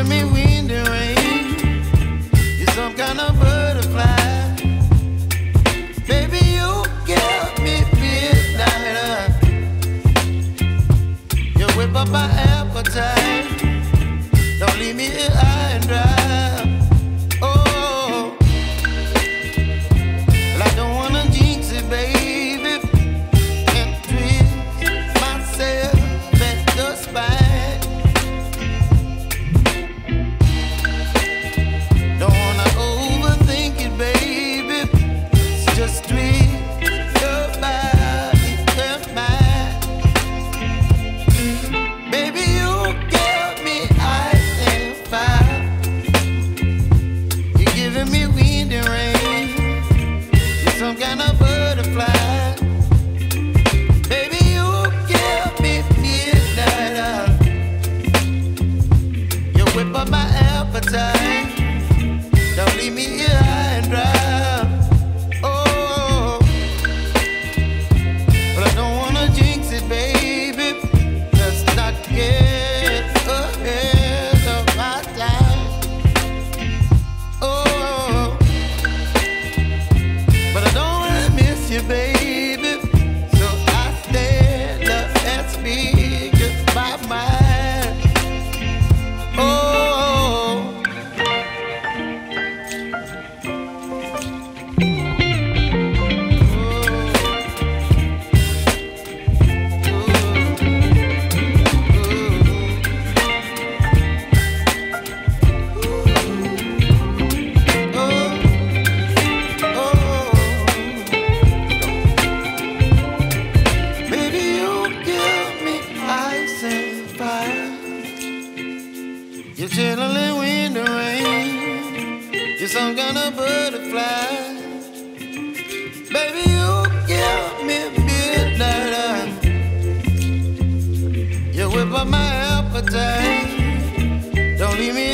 giving me wind and rain. You're some kind of butterfly. Baby, you give me midnight. You whip up my appetite. Don't leave me here high and dry. Oh, well, I don't wanna jinx it, baby, and twist myself at the spine. Don't wanna overthink it, baby. It's just twist your body and mine. Baby, you give me ice and fire. You're giving me wind and rain. You're some kind of butterfly. Baby, you give me midnight. You whip up my appetite. Don't leave me here high and dry. Oh, but I don't wanna jinx it, baby. Let's not get ahead of my time. Oh, but I don't wanna miss you, baby. So I stand up and speak just my mind. Oh. You're chilling wind and rain. You're some kind of butterfly. Baby, you give me midnight. You whip up my appetite. Don't leave me